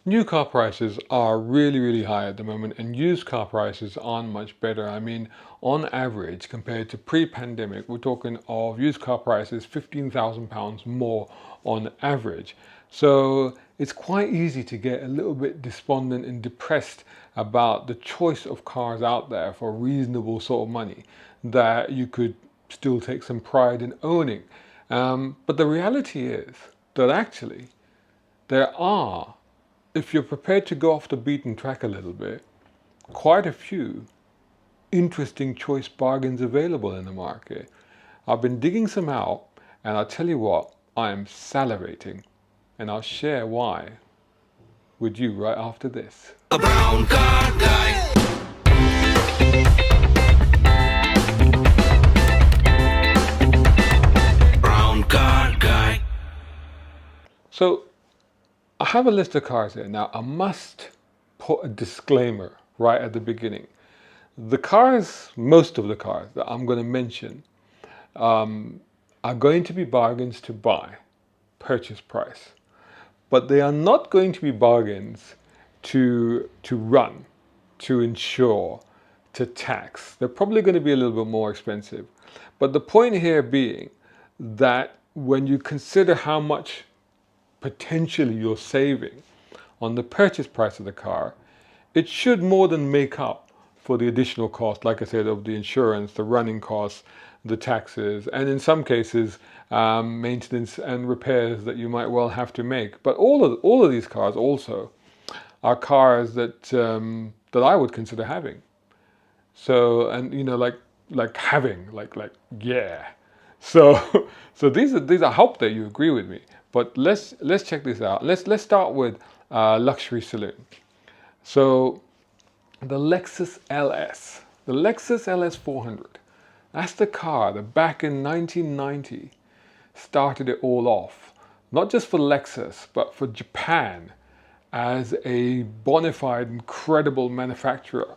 New car prices are really high at the moment, and used car prices aren't much better. I mean, on average, compared to pre-pandemic, we're talking of used car prices £15,000 more on average. So it's quite easy to get a little bit despondent and depressed about the choice of cars out there for reasonable sort of money that you could still take some pride in owning. But the reality is that actually there are, if you're prepared to go off the beaten track a little bit, quite a few interesting choice bargains available in the market. I've been digging some out, and I'll tell you what, I am salivating, and I'll share why with you right after this. A brown car guy. Brown car guy. So I have a list of cars here. Now, I must put a disclaimer right at the beginning. The cars, most of the cars that I'm going to mention, are going to be bargains to buy, purchase price. But they are not going to be bargains to run, to insure, to tax. They're probably going to be a little bit more expensive. But the point here being that when you consider how much potentially you're saving on the purchase price of the car, it should more than make up for the additional cost, like I said, of the insurance, the running costs, the taxes, and in some cases, maintenance and repairs that you might well have to make. But all of these cars also are cars that that I would consider having. So, and you know, like having, yeah. So, so these are. I hope that you agree with me. But let's check this out. Let's start with luxury saloon. So, the Lexus LS, the Lexus LS 400. That's the car that back in 1990 started it all off. Not just for Lexus, but for Japan as a bona fide, incredible manufacturer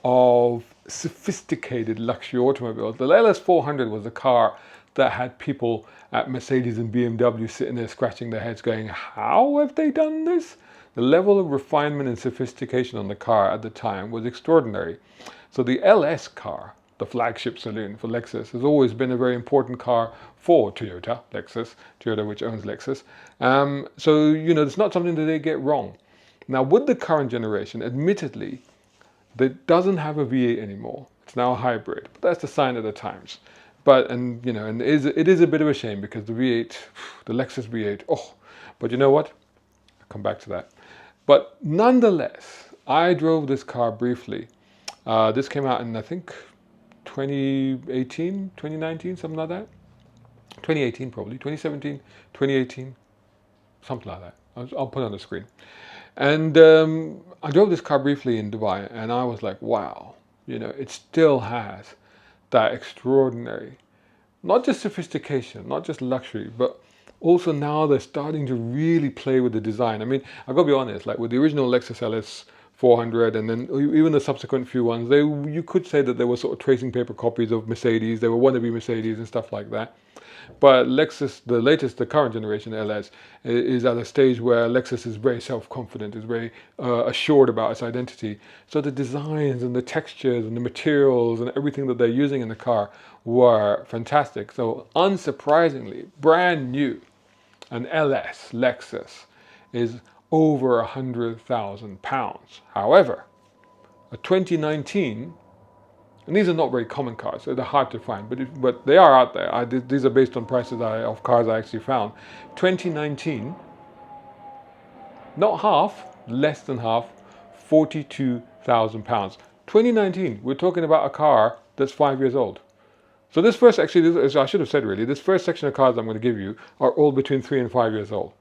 of sophisticated luxury automobiles. The LS 400 was a car that had people at Mercedes and BMW sitting there scratching their heads going, how have they done this? The level of refinement and sophistication on the car at the time was extraordinary. So the LS car, the flagship saloon for Lexus, has always been a very important car for Toyota, which owns Lexus. So, you know, it's not something that they get wrong. Now, with the current generation, admittedly, that doesn't have a V8 anymore. It's now a hybrid, but that's the sign of the times. But, and you know, and it is a bit of a shame because the V8, the Lexus V8, oh, but you know what? I'll come back to that. But nonetheless, I drove this car briefly. This came out in, I think, 2018, 2019, something like that. 2018 probably, 2017, 2018, something like that. I'll put it on the screen. And I drove this car briefly in Dubai, and I was like, wow, you know, it still has that extraordinary, not just sophistication, not just luxury, but also now they're starting to really play with the design. I mean, I've got to be honest, like with the original Lexus LS 400 and then even the subsequent few ones, you could say that they were sort of tracing paper copies of Mercedes. They were wannabe Mercedes and stuff like that. But Lexus, the current generation LS, is at a stage where Lexus is very self-confident, is very assured about its identity. So the designs and the textures and the materials and everything that they're using in the car were fantastic. So unsurprisingly, brand new, an LS Lexus is over £100,000. However, a 2019, and these are not very common cars, so they're hard to find, but they are out there. These are based on prices of cars I actually found. 2019, not half, less than half, £42,000. 2019, we're talking about a car that's 5 years old. So this first, actually, I should have said really, this first section of cars I'm going to give you are all between 3 and 5 years old.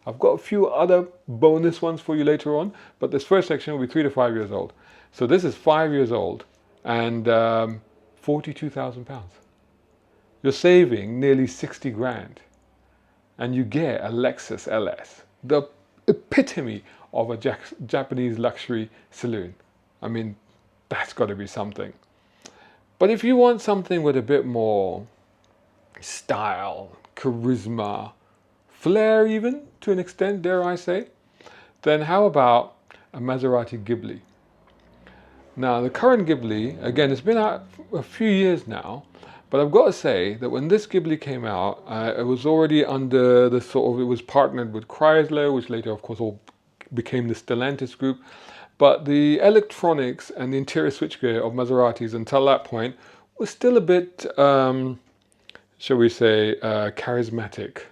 I've got a few other bonus ones for you later on, but this first section will be 3 to 5 years old. So this is 5 years old and £42,000. You're saving nearly 60 grand and you get a Lexus LS, the epitome of a Japanese luxury saloon. I mean, that's got to be something. But if you want something with a bit more style, charisma, flair even, to an extent, dare I say, then how about a Maserati Ghibli? Now, the current Ghibli, again, it's been out a few years now, but I've got to say that when this Ghibli came out, it was already under the it was partnered with Chrysler, which later, of course, all became the Stellantis group. But the electronics and the interior switchgear of Maseratis until that point was still a bit, shall we say, charismatic,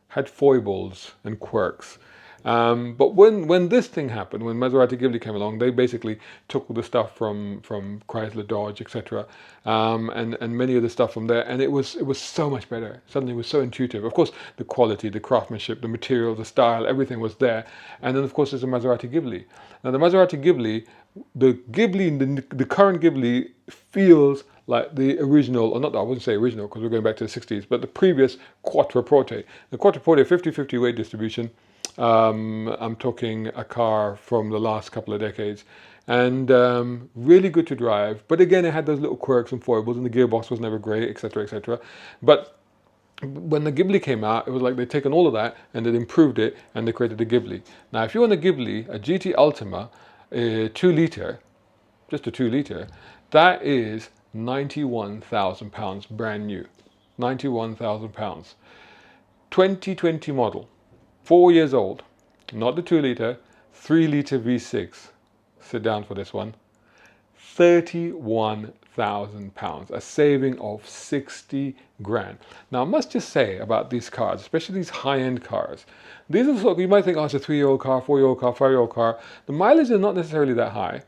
had foibles and quirks. But when this thing happened, when Maserati Ghibli came along, they basically took all the stuff from Chrysler, Dodge, etc., and many of the stuff from there, and it was so much better. Suddenly, it was so intuitive. Of course, the quality, the craftsmanship, the material, the style, everything was there. And then, of course, there's a Maserati Ghibli. Now, the Maserati Ghibli, the current Ghibli feels like the original, or not, I wouldn't say original because we're going back to the 60s, but the previous Quattroporte. The Quattroporte 50-50 weight distribution. I'm talking a car from the last couple of decades, and really good to drive. But again, it had those little quirks and foibles, and the gearbox was never great, etc., etc. But when the Ghibli came out, it was like they'd taken all of that and they'd improved it, and they created a Ghibli. Now, if you want a Ghibli, a GT Ultima, 2-litre, just a 2-litre, that is £91,000 brand new. £91,000. 2020 model. 4 years old, not the 2-litre, 3-litre V6. Sit down for this one. £31,000, a saving of 60 grand. Now, I must just say about these cars, especially these high-end cars, these are sort of, you might think, oh, it's a 3-year-old car, 4-year-old car, 5-year-old car. The mileage is not necessarily that high.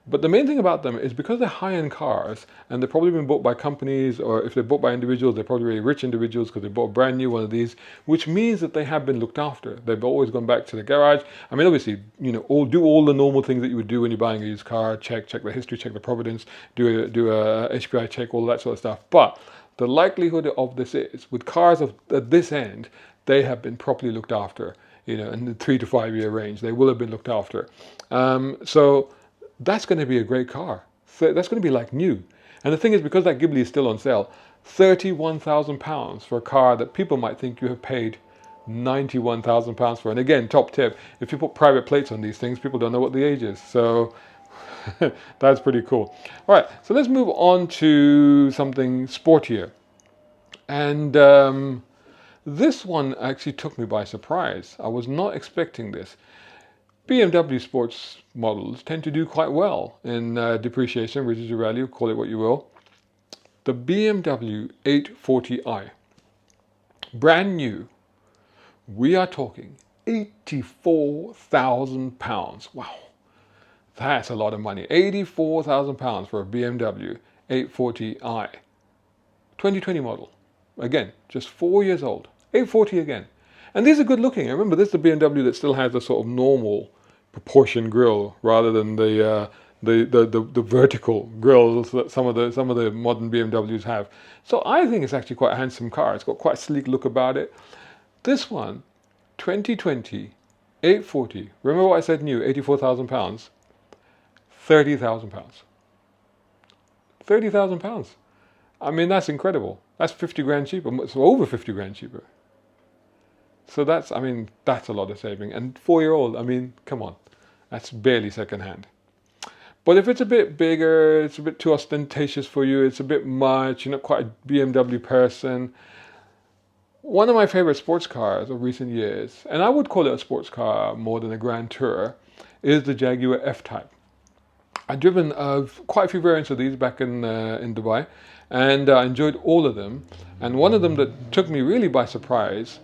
But the main thing about them is because they're high-end cars, and they've probably been bought by companies, or if they're bought by individuals, they're probably really rich individuals because they bought a brand new one of these, which means that they have been looked after. They've always gone back to the garage. I mean, obviously, you know, do all the normal things that you would do when you're buying a used car, check the history, check the provenance, do a HPI check, all that sort of stuff. But the likelihood of this is, with cars at this end, they have been properly looked after, you know, in the 3 to 5 year range. They will have been looked after. So that's going to be a great car. That's going to be like new. And the thing is, because that Ghibli is still on sale, £31,000 for a car that people might think you have paid £91,000 for. And again, top tip, if you put private plates on these things, people don't know what the age is. So that's pretty cool. All right, so let's move on to something sportier. And this one actually took me by surprise. I was not expecting this. BMW sports models tend to do quite well in depreciation, residual value, call it what you will. The BMW 840i, brand new, we are talking £84,000. Wow, that's a lot of money. £84,000 for a BMW 840i. 2020 model. Again, just 4 years old. 840 again. And these are good looking. Remember, this is the BMW that still has the sort of normal proportion grille rather than the vertical grills that some of the modern BMWs have. So I think it's actually quite a handsome car. It's got quite a sleek look about it. This one, 2020, 840. Remember what I said new, £84,000? £30,000. £30,000. I mean, that's incredible. That's 50 grand cheaper. It's over 50 grand cheaper. So that's, I mean, that's a lot of saving. And 4-year-old, I mean, come on. That's barely second-hand. But if it's a bit bigger, it's a bit too ostentatious for you, it's a bit much, you're not quite a BMW person. One of my favorite sports cars of recent years, and I would call it a sports car more than a Grand Tour, is the Jaguar F-Type. I've driven quite a few variants of these back in Dubai, and I enjoyed all of them. And one of them that took me really by surprise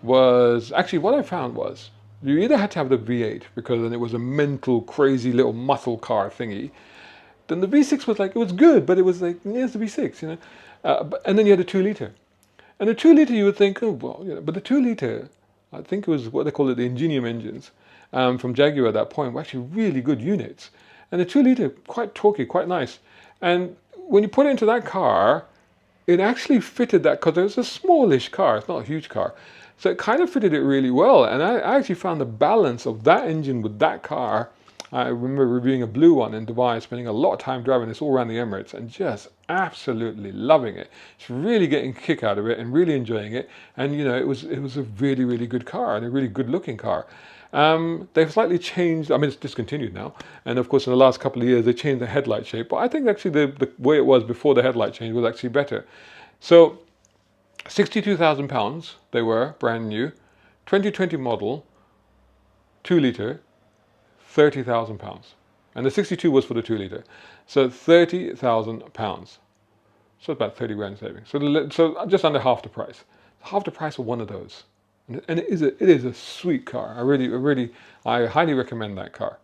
was, actually what I found was, you either had to have the V8 because then it was a mental, crazy little muscle car thingy. Then the V6 was like, it was good, but it was like, yeah, it's the V6, you know. And then you had a 2-litre. And the 2-litre you would think, oh, well, you know, but the 2-litre, I think it was what they call it, the Ingenium engines from Jaguar at that point, were actually really good units. And the 2-litre, quite torquey, quite nice. And when you put it into that car, it actually fitted that, because it was a smallish car, it's not a huge car. So it kind of fitted it really well. And I actually found the balance of that engine with that car. I remember reviewing a blue one in Dubai, spending a lot of time driving this all around the Emirates and just absolutely loving it. Just really getting a kick out of it and really enjoying it. And you know, it was a really, really good car and a really good looking car. They've slightly changed. I mean, it's discontinued now, and of course, in the last couple of years, they changed the headlight shape. But I think actually the way it was before the headlight change was actually better. So, £62,000 they were brand new, 2020 model, 2 litre, £30,000, and the 62 was for the 2 litre, so £30,000. So about 30 grand savings. So just under half the price. Half the price of one of those. And it is a sweet car. I highly recommend that car.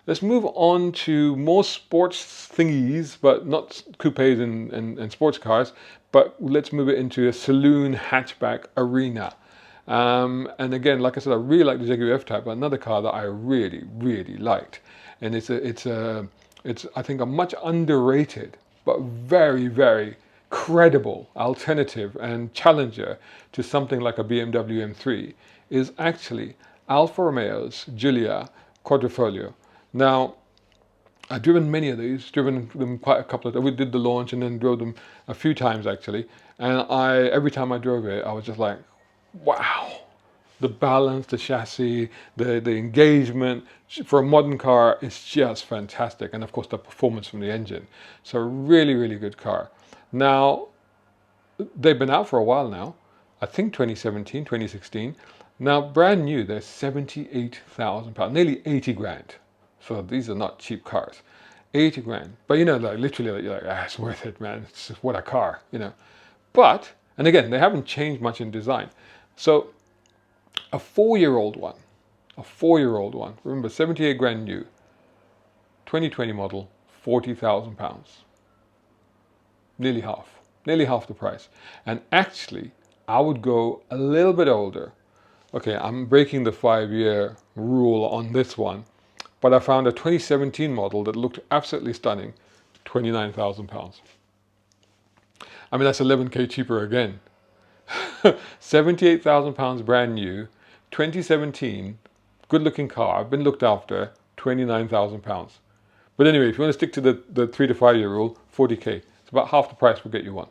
Let's move on to more sports thingies, but not coupes and sports cars, but let's move it into a saloon hatchback arena. And again, like I said, I really like the Jaguar F-Type, but another car that I really liked. And it's I think a much underrated, but very credible alternative and challenger to something like a BMW M3 is actually Alfa Romeo's Giulia Quadrifoglio. Now, I've driven many of these, driven them quite a couple of times. We did the launch and then drove them a few times actually. And every time I drove it, I was just like, wow. The balance, the chassis, the engagement for a modern car is just fantastic. And of course the performance from the engine. So really good car. Now, they've been out for a while now. I think 2017, 2016. Now, brand new, they're £78,000, nearly 80 grand. So these are not cheap cars. 80 grand. But you know, like literally, you're like, it's worth it, man. It's just, what a car, you know. But, and again, they haven't changed much in design. So, a 4-year-old one, remember 78 grand new, 2020 model, £40,000. Nearly half the price. And actually, I would go a little bit older. Okay, I'm breaking the 5-year rule on this one, but I found a 2017 model that looked absolutely stunning, £29,000. I mean, that's 11k cheaper again. £78,000 brand new, 2017, good looking car, been looked after, £29,000. But anyway, if you want to stick to the 3 to 5 year rule, 40k. It's about half the price will get you one.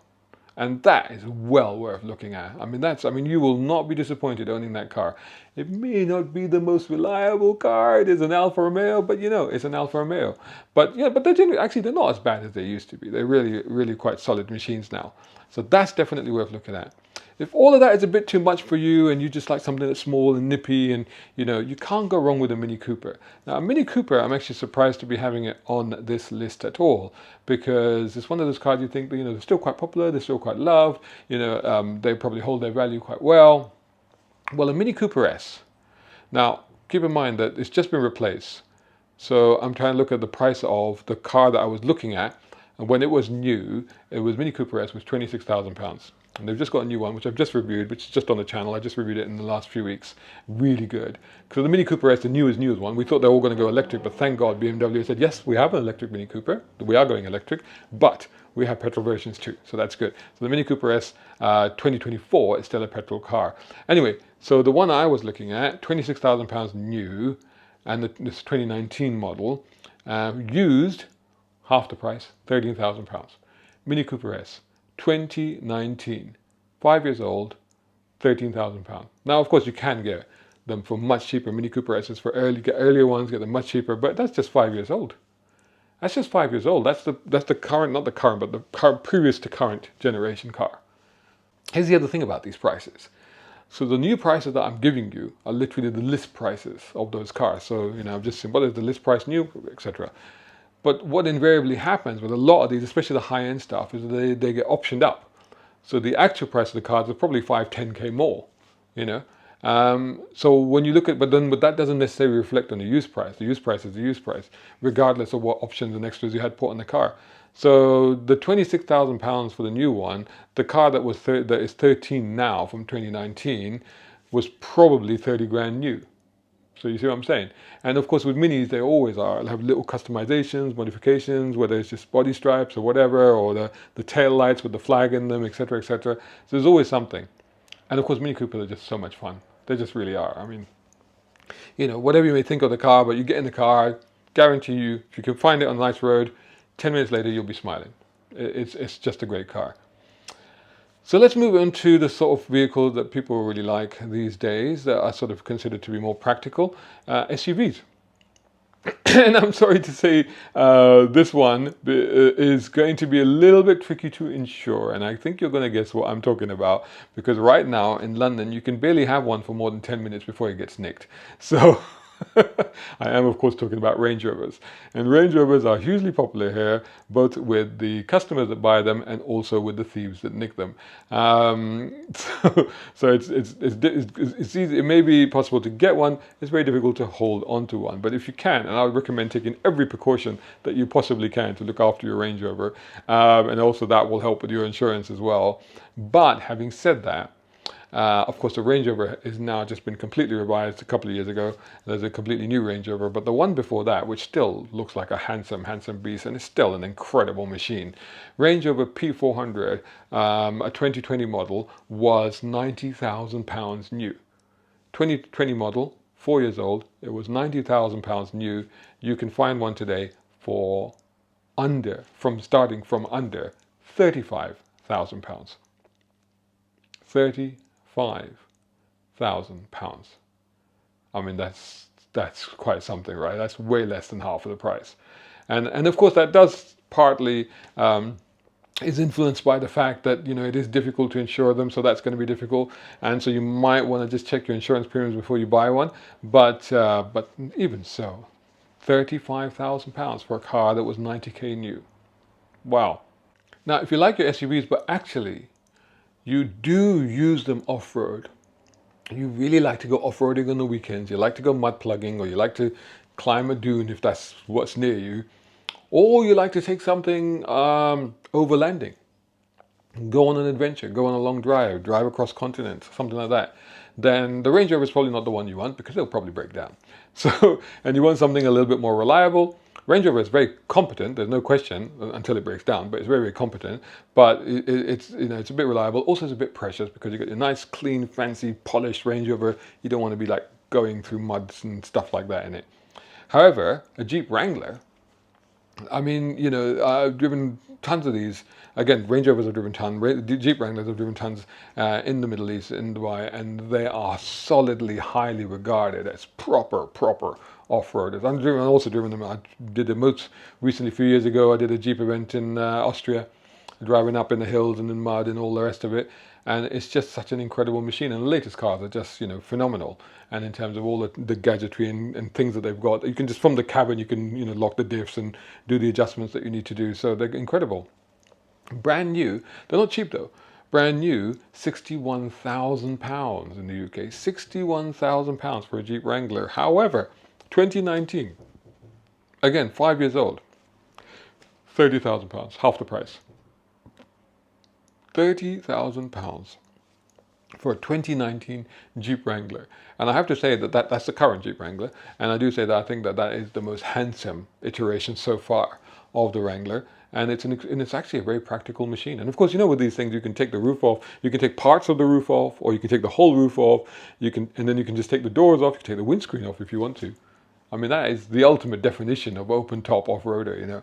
And that is well worth looking at. I mean, you will not be disappointed owning that car. It may not be the most reliable car. It is an Alfa Romeo, but you know, it's an Alfa Romeo. But yeah, but they're not as bad as they used to be. They're really quite solid machines now. So that's definitely worth looking at. If all of that is a bit too much for you and you just like something that's small and nippy and you know, you can't go wrong with a Mini Cooper. Now a Mini Cooper, I'm actually surprised to be having it on this list at all, because it's one of those cars you think that, you know, they're still quite popular, they're still quite loved, you know, they probably hold their value quite well. Well, a Mini Cooper S. Now, keep in mind that it's just been replaced. So I'm trying to look at the price of the car that I was looking at, and when it was new, it was Mini Cooper S was £26,000. And they've just got a new one, which I've just reviewed, which is just on the channel. I just reviewed it in the last few weeks. Really good. Because the Mini Cooper S, the newest one, we thought they were all going to go electric, but thank God BMW said, yes, we have an electric Mini Cooper. We are going electric, but we have petrol versions too. So that's good. So the Mini Cooper S 2024 is still a petrol car. Anyway, so the one I was looking at, £26,000 new, and this 2019 model, used, half the price, £13,000. Mini Cooper S. 2019, 5 years old, £13,000. Now, of course, you can get them for much cheaper. Mini Cooper S's for earlier ones, get them much cheaper, but that's just 5 years old. That's just 5 years old. That's the current, not the current, but the previous to current generation car. Here's the other thing about these prices. So the new prices that I'm giving you are literally the list prices of those cars. So, you know, I'm just saying, what is the list price new, etc. But what invariably happens with a lot of these, especially the high-end stuff, is they get optioned up. So the actual price of the cars is probably 5-10k more, you know. So when you look at, but that doesn't necessarily reflect on the used price. The used price is the used price, regardless of what options and extras you had put on the car. So the £26,000 for the new one, the car that is 13 now from 2019, was probably 30 grand new. So you see what I'm saying? And of course with Minis, they always are. They'll have little customizations, modifications, whether it's just body stripes or whatever, or the tail lights with the flag in them, etc., etc. So there's always something. And of course Mini Coopers are just so much fun. They just really are. I mean, you know, whatever you may think of the car, but you get in the car, guarantee you, if you can find it on a nice road, 10 minutes later you'll be smiling. It's just a great car. So let's move on to the sort of vehicle that people really like these days that are sort of considered to be more practical, SUVs. And I'm sorry to say, this one is going to be a little bit tricky to insure. And I think you're going to guess what I'm talking about, because right now in London, you can barely have one for more than 10 minutes before it gets nicked. So I am, of course, talking about Range Rovers. And Range Rovers are hugely popular here, both with the customers that buy them and also with the thieves that nick them. So it's easy. It may be possible to get one. It's very difficult to hold onto one. But if you can, and I would recommend taking every precaution that you possibly can to look after your Range Rover, and also that will help with your insurance as well. But having said that, of course, the Range Rover has now just been completely revised a couple of years ago. There's a completely new Range Rover, but the one before that, which still looks like a handsome beast, and it's still an incredible machine. Range Rover P400, a 2020 model, was £90,000 new. 2020 model, 4 years old, it was £90,000 new. You can find one today for starting from under £35,000. £35,000. I mean, that's quite something, right? That's way less than half of the price. And of course, that does partly is influenced by the fact that, you know, it is difficult to insure them, so that's going to be difficult. And so you might want to just check your insurance premiums before you buy one. But even so, £35,000 for a car that was 90k new. Wow. Now, if you like your SUVs, but actually you do use them off-road, you really like to go off-roading on the weekends, you like to go mud plugging, or you like to climb a dune if that's what's near you, or you like to take something overlanding, go on an adventure, go on a long drive across continents, something like that, then the Range Rover is probably not the one you want, because it'll probably break down. So, and you want something a little bit more reliable. Range Rover is very competent, there's no question, until it breaks down, but it's very, very competent. But it's, you know, it's a bit reliable. Also, it's a bit precious because you get a nice, clean, fancy, polished Range Rover. You don't want to be like going through muds and stuff like that in it. However, a Jeep Wrangler, I mean, you know, I've driven tons of these. Again, Range Rovers have driven tons, Jeep Wranglers have driven tons in the Middle East, in Dubai, and they are solidly, highly regarded as proper off-roaders. I've also driven them. I did the most recently, a few years ago, I did a Jeep event in Austria, driving up in the hills and in mud and all the rest of it. And it's just such an incredible machine. And the latest cars are just, you know, phenomenal. And in terms of all the gadgetry and things that they've got, you can just, from the cabin, you can, you know, lock the diffs and do the adjustments that you need to do. So they're incredible. Brand new. They're not cheap though. Brand new, £61,000 in the UK. £61,000 for a Jeep Wrangler. However, 2019, again, 5 years old, £30,000, half the price. £30,000 for a 2019 Jeep Wrangler. And I have to say that that's the current Jeep Wrangler. And I do say that I think that is the most handsome iteration so far of the Wrangler. And it's actually a very practical machine. And of course, you know, with these things, you can take the roof off, you can take parts of the roof off, or you can take the whole roof off. And then you can just take the doors off, you can take the windscreen off if you want to. I mean, that is the ultimate definition of open top off-roader, you know.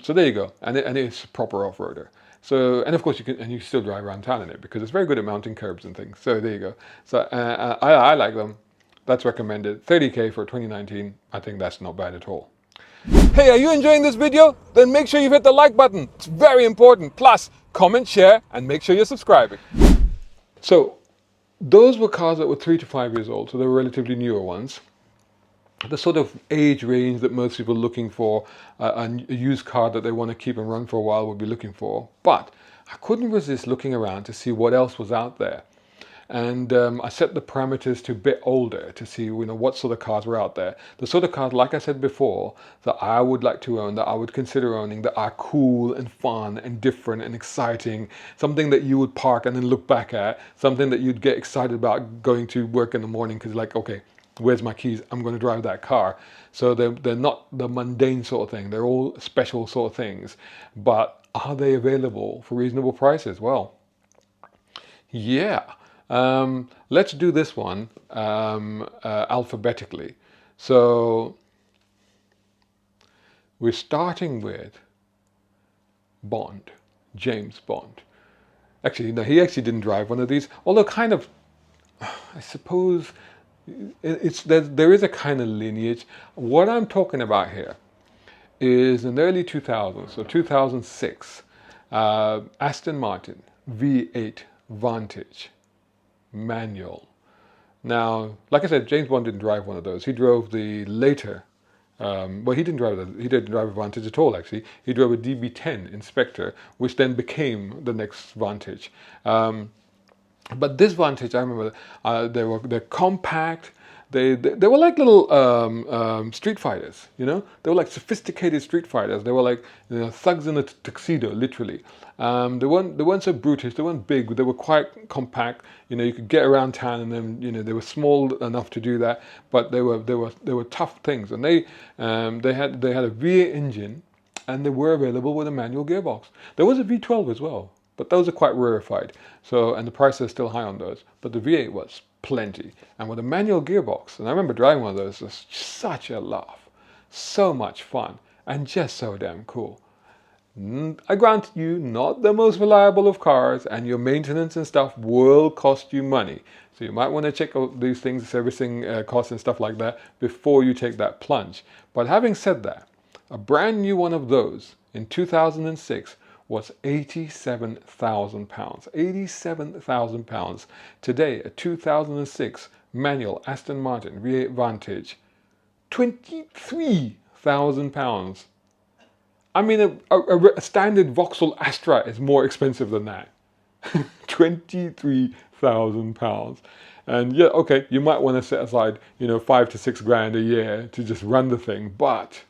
So there you go. And it's a proper off-roader. So, and of course you can still drive around town in it because it's very good at mounting curbs and things. So there you go. So I like them. That's recommended. 30k for 2019. I think that's not bad at all. Hey, are you enjoying this video? Then make sure you hit the like button. It's very important. Plus, comment, share, and make sure you're subscribing. So those were cars that were 3 to 5 years old. So they were relatively newer ones. The sort of age range that most people are looking for a used car that they want to keep and run for a while would be looking for. But I couldn't resist looking around to see what else was out there. And I set the parameters to a bit older to see, you know, what sort of cars were out there. The sort of cars, like I said before, that I would like to own, that I would consider owning, that are cool and fun and different and exciting. Something that you would park and then look back at. Something that you'd get excited about going to work in the morning because, like, okay, where's my keys? I'm going to drive that car. So they're not the mundane sort of thing. They're all special sort of things. But are they available for reasonable prices? Well, yeah. Let's do this one alphabetically. So we're starting with Bond, James Bond. Actually, no, he actually didn't drive one of these, although kind of, I suppose there is a kind of lineage. What I'm talking about here is in the early 2000s, so 2006, Aston Martin V8 Vantage manual. Now, like I said, James Bond didn't drive one of those. He drove the later, well, he didn't drive a Vantage at all, actually. He drove a DB10 Inspector, which then became the next Vantage. But this Vantage, I remember, they're compact. They were like little street fighters, you know. They were like sophisticated street fighters. They were like, you know, thugs in a tuxedo, literally. They weren't so brutish. They weren't big. They were quite compact. You know, you could get around town, and then, you know, they were small enough to do that. But they were tough things, and they had a V8 engine, and they were available with a manual gearbox. There was a V12 as well, but those are quite rarefied. So, and the prices are still high on those. But the V8 was plenty, and with a manual gearbox, and I remember driving one of those, it was such a laugh, so much fun, and just so damn cool. I grant you, not the most reliable of cars, and your maintenance and stuff will cost you money. So you might want to check out these things, servicing costs and stuff like that, before you take that plunge. But having said that, a brand new one of those in 2006 was £87,000. £87,000. Today, a 2006 manual Aston Martin V8 Vantage, £23,000. I mean, a standard Vauxhall Astra is more expensive than that. £23,000. And yeah, okay, you might want to set aside, you know, 5 to 6 grand a year to just run the thing, but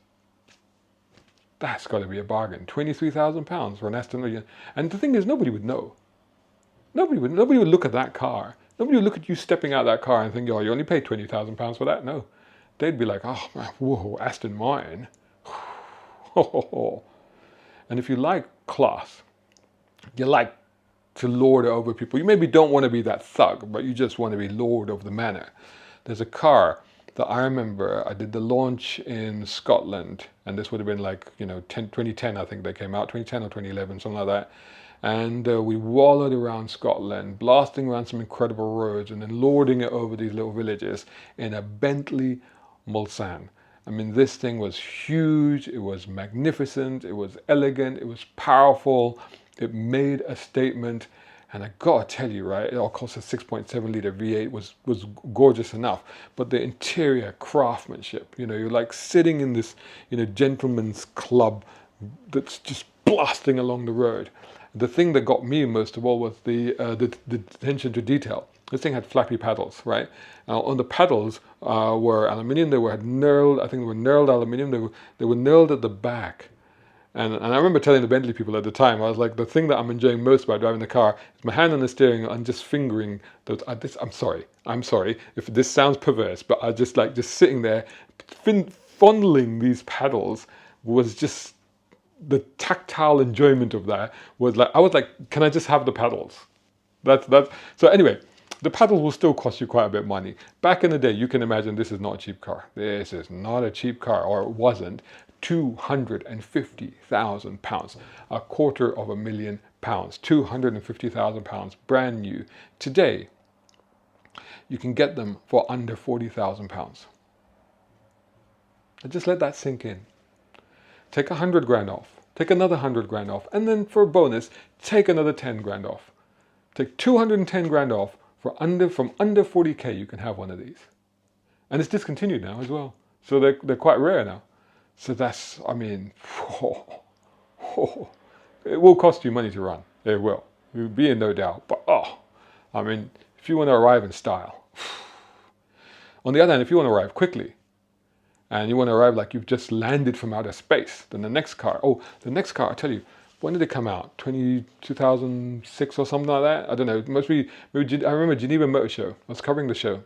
that's got to be a bargain. £23,000 for an Aston Martin. And the thing is, nobody would know. Nobody would look at that car. Nobody would look at you stepping out of that car and think, oh, you only paid £20,000 for that. No, they'd be like, oh, whoa, Aston Martin. And if you like class, you like to lord over people. You maybe don't want to be that thug, but you just want to be lord of the manor. There's a car that I remember, I did the launch in Scotland, and this would have been like, you know, 2010, I think they came out, 2010 or 2011, something like that. And we wallowed around Scotland, blasting around some incredible roads, and then lording it over these little villages in a Bentley Mulsanne. I mean, this thing was huge, it was magnificent, it was elegant, it was powerful, it made a statement. And I gotta tell you, right, of course a 6.7 litre V8 was gorgeous enough, but the interior craftsmanship, you know, you're like sitting in this, you know, gentleman's club that's just blasting along the road. The thing that got me most of all was the attention to detail. This thing had flappy paddles, right? On the paddles were aluminium. They had knurled, I think they were knurled aluminium. They were knurled at the back. And I remember telling the Bentley people at the time, I was like, the thing that I'm enjoying most about driving the car is my hand on the steering and just fingering those. I'm sorry if this sounds perverse, but I just like just sitting there, fondling these paddles was just the tactile enjoyment of that. Was like, I was like, can I just have the paddles? That's so anyway. The paddles will still cost you quite a bit of money. Back in the day, you can imagine this is not a cheap car. This is not a cheap car, or it wasn't. £250,000, £250,000, £250,000, brand new. Today, you can get them for under £40,000. And just let that sink in. Take 100 grand off, take another 100 grand off, and then for a bonus, take another 10 grand off. Take 210 grand off. From under 40k, you can have one of these. And it's discontinued now as well. So they're quite rare now. So that's, I mean, it will cost you money to run. It will. You'll be in no doubt. But, I mean, if you want to arrive in style. On the other hand, if you want to arrive quickly, and you want to arrive like you've just landed from outer space, then the next car, I tell you, when did it come out? 2006 or something like that? I don't know. Maybe I remember Geneva Motor Show. I was covering the show.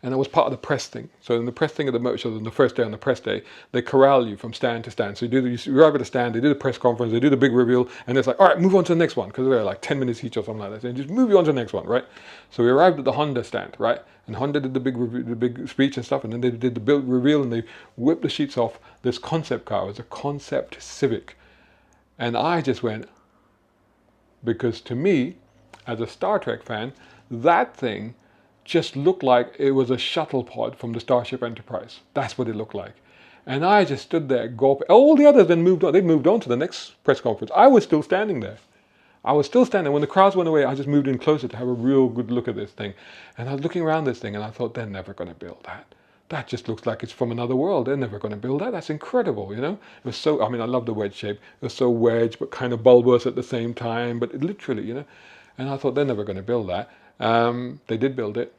And I was part of the press thing. So in the press thing of the motor show, on the first day, on the press day, they corral you from stand to stand. So you arrive at the stand, they do the press conference, they do the big reveal, and it's like, all right, move on to the next one, because they're like 10 minutes each or something like that. So just move you on to the next one, right? So we arrived at the Honda stand, right? And Honda did the big speech and stuff, and then they did the build reveal, and they whipped the sheets off this concept car. It was a concept Civic. And I just went, because to me, as a Star Trek fan, that thing just looked like it was a shuttle pod from the Starship Enterprise. That's what it looked like. And I just stood there gulping. All the others then moved on. They moved on to the next press conference. I was still standing there. I was still standing. When the crowds went away, I just moved in closer to have a real good look at this thing. And I was looking around this thing and I thought, they're never going to build that. That just looks like it's from another world. They're never going to build that. That's incredible, you know? It was so, I mean, I love the wedge shape. It was so wedge, but kind of bulbous at the same time. But it literally, you know? And I thought, they're never going to build that. They did build it.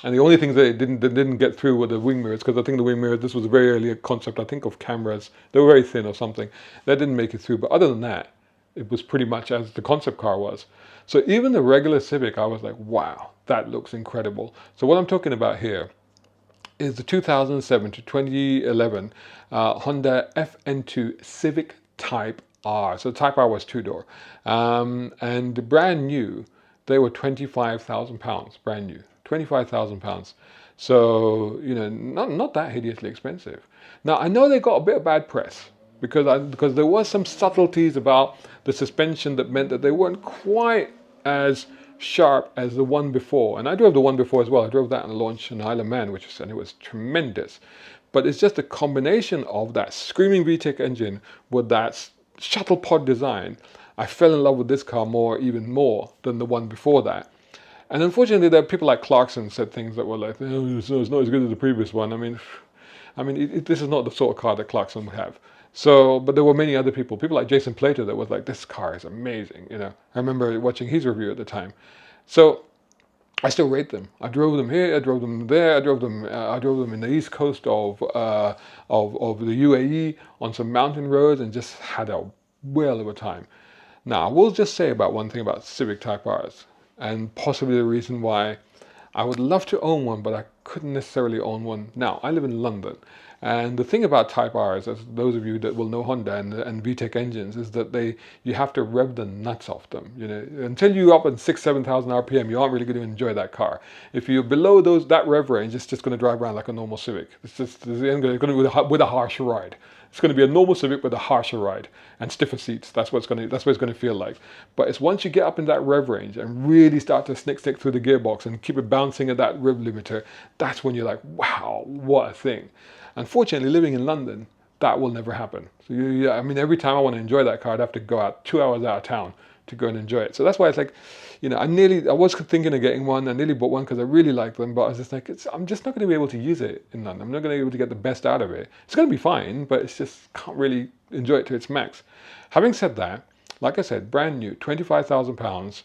And the only things they didn't get through were the wing mirrors, because I think the wing mirrors, this was a very early concept, I think, of cameras. They were very thin or something. That didn't make it through. But other than that, it was pretty much as the concept car was. So even the regular Civic, I was like, wow, that looks incredible. So what I'm talking about here is the 2007 to 2011 Honda FN2 Civic Type R. So the Type R was two-door. And brand new, they were £25,000, brand new. £25,000. So, you know, not that hideously expensive. Now, I know they got a bit of bad press because there was some subtleties about the suspension that meant that they weren't quite as sharp as the one before. And I drove the one before as well. I drove that on launch in Isle of Man, and it was tremendous. But it's just a combination of that screaming VTEC engine with that shuttle pod design. I fell in love with this car even more than the one before that. And unfortunately, there are people like Clarkson said things that were like, oh, it's not as good as the previous one. I mean, this is not the sort of car that Clarkson would have. So, but there were many other people like Jason Plater, that was like, this car is amazing. You know, I remember watching his review at the time. So I still rate them. I drove them here, I drove them there, I drove them in the east coast of the UAE on some mountain roads, and just had a whale of a time. Now, I will just say about one thing about Civic Type Rs, and possibly the reason why I would love to own one, but I couldn't necessarily own one. Now, I live in London, and the thing about Type Rs, as those of you that will know Honda and VTEC engines, is that you have to rev the nuts off them. You know, until you're up at 6,000-7,000 RPM, you aren't really going to enjoy that car. If you're below that rev range, it's just going to drive around like a normal Civic. It's going to be with a harsh ride. It's going to be a normal Civic with a harsher ride and stiffer seats. That's what it's going to feel like. But it's once you get up in that rev range and really start to stick through the gearbox and keep it bouncing at that rev limiter, that's when you're like, wow, what a thing. Unfortunately, living in London, that will never happen. So I mean, every time I want to enjoy that car, I'd have to go out 2 hours out of town to go and enjoy it. So that's why it's like, you know, I was thinking of getting one. I nearly bought one because I really like them, but I was just like, I'm just not going to be able to use it in London. I'm not going to be able to get the best out of it. It's going to be fine, but it's just can't really enjoy it to its max. Having said that, like I said, brand new, £25,000.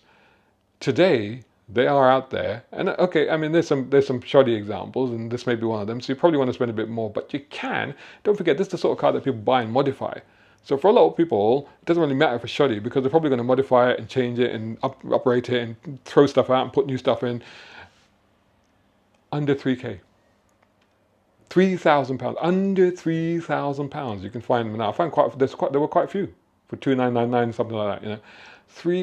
Today, they are out there. And okay, I mean, there's some shoddy examples, and this may be one of them. So you probably want to spend a bit more, but you can. Don't forget, this is the sort of car that people buy and modify. So for a lot of people, it doesn't really matter if it's shoddy, because they're probably going to modify it and change it and uprate it and throw stuff out and put new stuff in. Under 3K. £3,000. Under £3,000. You can find them now. I find there were quite a few for 2,999, something like that, you know.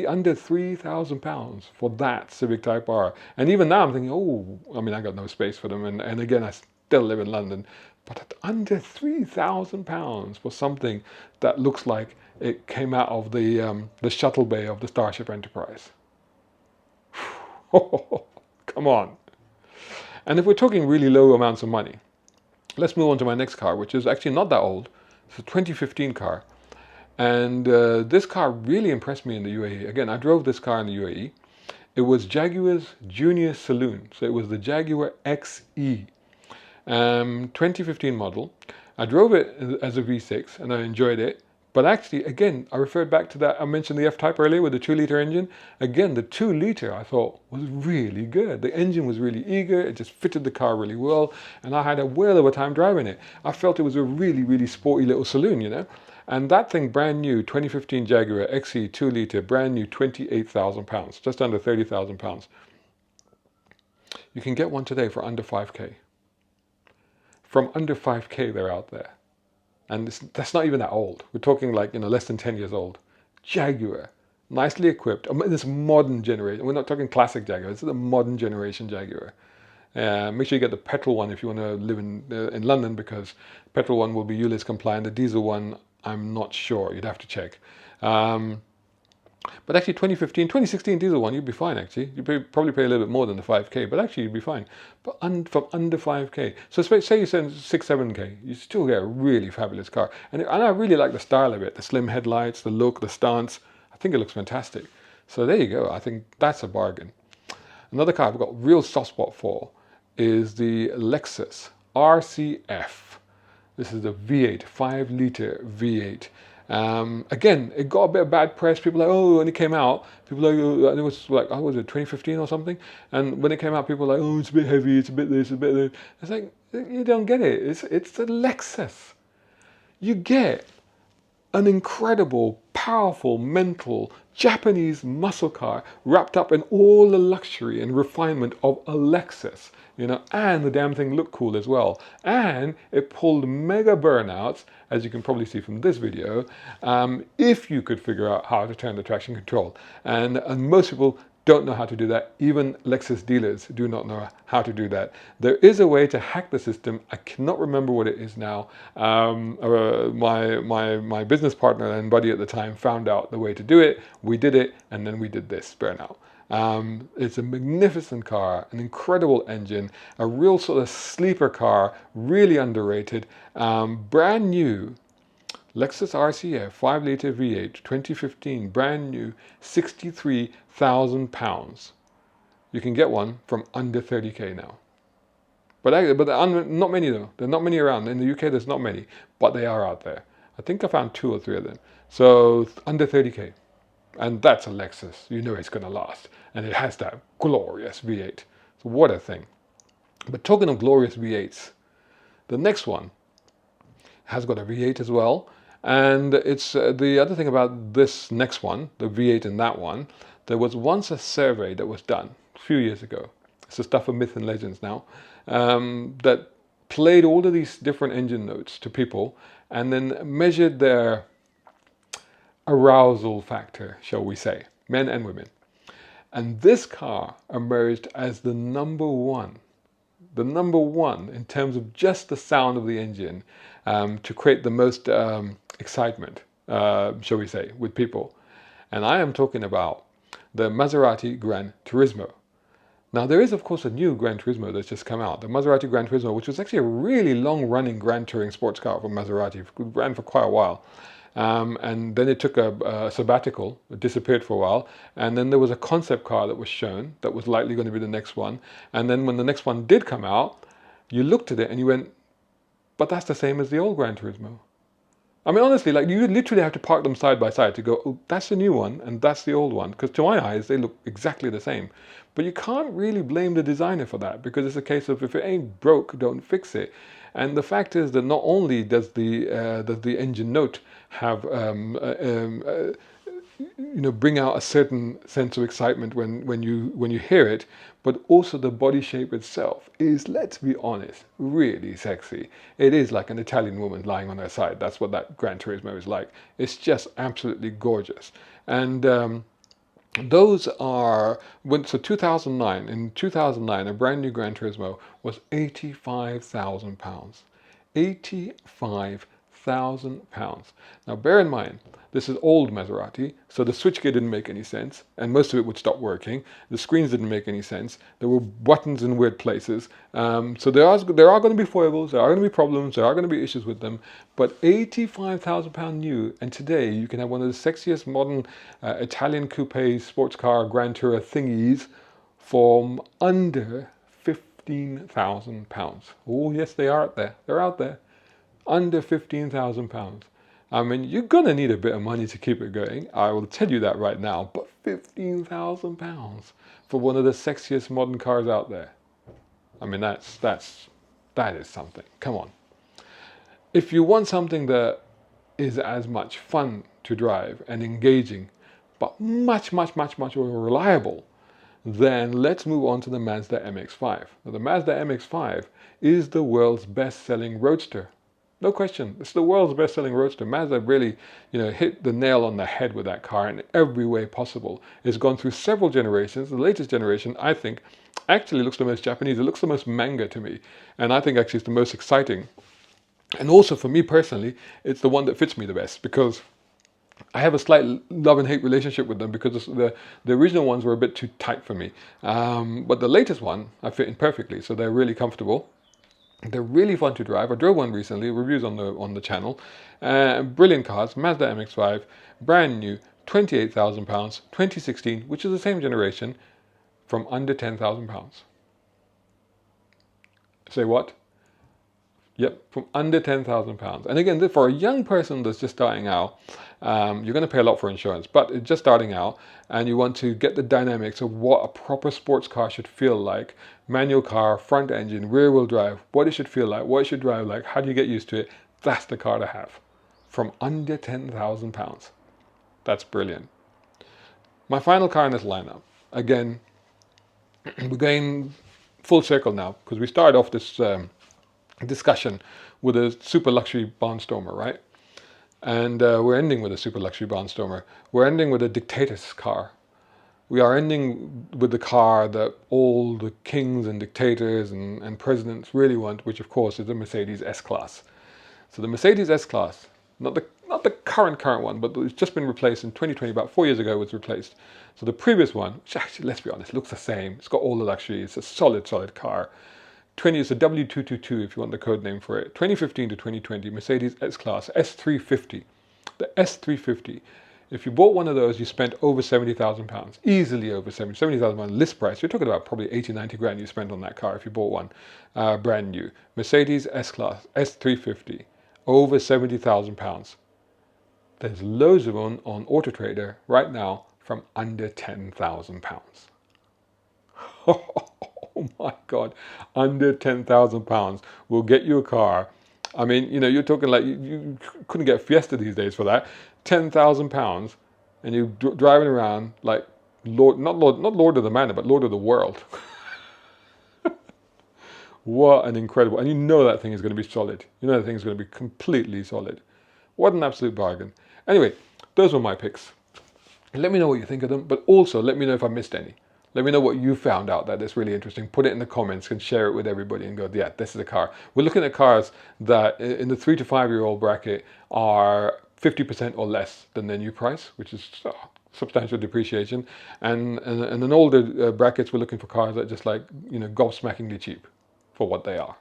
Under £3,000 for that Civic Type R. And even now I'm thinking, oh, I mean, I got no space for them. And again, I still live in London. But at under £3,000 for something that looks like it came out of the shuttle bay of the Starship Enterprise. Come on. And if we're talking really low amounts of money, let's move on to my next car, which is actually not that old. It's a 2015 car. And this car really impressed me in the UAE. Again, I drove this car in the UAE. It was Jaguar's junior saloon. So it was the Jaguar XE. 2015 model. I drove it as a V6 and I enjoyed it. But actually, again, I referred back to that. I mentioned the F-Type earlier with the 2-litre engine. Again, the 2-litre I thought was really good. The engine was really eager. It just fitted the car really well. And I had a whale of a time driving it. I felt it was a really, really sporty little saloon, you know. And that thing, brand new, 2015 Jaguar XE 2-litre, brand new, £28,000, just under £30,000. You can get one today for under 5K. From under 5K, they're out there. And that's not even that old. We're talking like, you know, less than 10 years old. Jaguar, nicely equipped. I mean, this modern generation. We're not talking classic Jaguar. This is a modern generation Jaguar. Make sure you get the petrol one if you want to live in London, because petrol one will be ULEZ compliant. The diesel one, I'm not sure. You'd have to check. But actually 2015, 2016 diesel one, you'd be fine actually. You'd probably pay a little bit more than the 5K, but actually you'd be fine. But from under 5K. So say you spend 6, 7K, you still get a really fabulous car. And I really like the style of it, the slim headlights, the look, the stance. I think it looks fantastic. So there you go. I think that's a bargain. Another car I've got a real soft spot for is the Lexus RCF. This is the V8, 5-litre V8. Again, it got a bit of bad press. People were like, oh, when it came out, people were like, and it was like, oh, was it 2015 or something? And when it came out, people were like, oh, it's a bit heavy, it's a bit this, a bit that. It's like, you don't get it. It's a Lexus. You get an incredible, powerful, mental, Japanese muscle car wrapped up in all the luxury and refinement of a Lexus, you know, and the damn thing looked cool as well. And it pulled mega burnouts, as you can probably see from this video, if you could figure out how to turn the traction control. And most people don't know how to do that. Even Lexus dealers do not know how to do that. There is a way to hack the system. I cannot remember what it is now. My business partner and buddy at the time found out the way to do it. We did it, and then we did this burnout. It's a magnificent car, an incredible engine, a real sort of sleeper car, really underrated, brand new. Lexus RCF 5-litre V8 2015, brand new, £63,000. You can get one from under 30k now. But not many though. There are not many around. In the UK there's not many, but they are out there. I think I found 2 or 3 of them. So under 30k. And that's a Lexus. You know it's going to last. And it has that glorious V8. So what a thing. But talking of glorious V8s, the next one has got a V8 as well. And it's the other thing about this next one, the V8 and that one, there was once a survey that was done a few years ago. It's the stuff of myth and legends now, that played all of these different engine notes to people and then measured their arousal factor, shall we say, men and women. And this car emerged as the number one in terms of just the sound of the engine, to create the most excitement, shall we say, with people. And I am talking about the Maserati GranTurismo. Now there is of course a new GranTurismo that's just come out, the Maserati GranTurismo, which was actually a really long-running Grand Touring sports car from Maserati. It ran for quite a while. And then it took a sabbatical, it disappeared for a while, and then there was a concept car that was shown that was likely going to be the next one. And then when the next one did come out, you looked at it and you went, but that's the same as the old GranTurismo. I mean, honestly, like you literally have to park them side by side to go, oh, that's the new one and that's the old one. Because to my eyes, they look exactly the same. But you can't really blame the designer for that, because it's a case of if it ain't broke, don't fix it. And the fact is that not only does the engine note have bring out a certain sense of excitement when you hear it, but also the body shape itself is, let's be honest, really sexy. It is like an Italian woman lying on her side. That's what that GranTurismo is like. It's just absolutely gorgeous. And those are, so 2009, in 2009, a brand new GranTurismo was £85,000. £85,000. Now bear in mind, this is old Maserati, so the switchgear didn't make any sense, and most of it would stop working. The screens didn't make any sense. There were buttons in weird places. So there are going to be foibles, there are going to be problems, there are going to be issues with them, but £85,000 new, and today you can have one of the sexiest modern Italian coupe sports car Grand Tourer thingies from under £15,000. Oh yes, they are out there. They're out there. Under £15,000. I mean, you're gonna need a bit of money to keep it going. I will tell you that right now. But £15,000 for one of the sexiest modern cars out there. I mean, that is something. Come on. If you want something that is as much fun to drive and engaging, but much more reliable, then let's move on to the Mazda MX-5. Now, the Mazda MX-5 is the world's best-selling roadster. No question, it's the world's best-selling roadster. Mazda really, hit the nail on the head with that car in every way possible. It's gone through several generations. The latest generation, I think, actually looks the most Japanese. It looks the most manga to me, and I think actually it's the most exciting. And also for me personally, it's the one that fits me the best, because I have a slight love and hate relationship with them because the original ones were a bit too tight for me. But the latest one, I fit in perfectly, so they're really comfortable. They're really fun to drive. I drove one recently, reviews on the channel. Brilliant cars, Mazda MX-5, brand new, £28,000, 2016, which is the same generation, from under £10,000. Say what? Yep, from under £10,000. And again, for a young person that's just starting out, you're going to pay a lot for insurance, but it's just starting out and you want to get the dynamics of what a proper sports car should feel like. Manual car, front engine, rear wheel drive, what it should feel like, what it should drive like, how do you get used to it? That's the car to have. From under £10,000. That's brilliant. My final car in this lineup, again, we're going full circle now because we started off this discussion with a super luxury barnstormer, right? And we're ending with a super luxury barnstormer. We're ending with a dictator's car. We are ending with the car that all the kings and dictators and presidents really want, which of course is the Mercedes S-Class. So the Mercedes S-Class, not the current one, but it's just been replaced in 2020, about 4 years ago it was replaced. So the previous one, which actually, let's be honest, looks the same. It's got all the luxury. It's a solid car. It's a W222 if you want the code name for it. 2015 to 2020, Mercedes S-Class, S350. The S350. If you bought one of those, you spent over £70,000. Easily over £70,000 list price. You're talking about probably 80, 90 grand you spent on that car if you bought one brand new. Mercedes S-Class, S350. Over £70,000. There's loads of them on Auto Trader right now from under £10,000. Oh my God, under £10,000 will get you a car. I mean, you know, you're talking like you couldn't get a Fiesta these days for that. £10,000 and you're driving around like not Lord of the Manor, but Lord of the World. What an incredible, and you know that thing is going to be solid. You know that thing is going to be completely solid. What an absolute bargain. Anyway, those were my picks. Let me know what you think of them, but also let me know if I missed any. Let me know what you found out that's really interesting. Put it in the comments and share it with everybody and go, yeah, this is a car. We're looking at cars that in the 3 to 5 year old bracket are 50% or less than their new price, which is substantial depreciation. And in older brackets, we're looking for cars that are just like, you know, gobsmackingly cheap for what they are.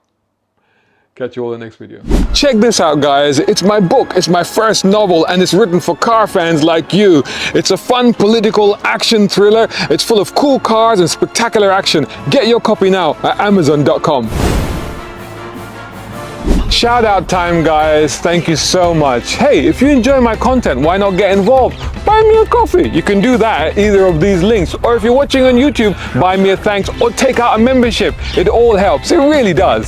Catch you all in the next video. Check this out, guys. It's my book. It's my first novel, and it's written for car fans like you. It's a fun political action thriller. It's full of cool cars and spectacular action. Get your copy now at Amazon.com. Shout out time, guys. Thank you so much. Hey, if you enjoy my content, why not get involved? Buy me a coffee. You can do that at either of these links. Or if you're watching on YouTube, buy me a thanks or take out a membership. It all helps. It really does.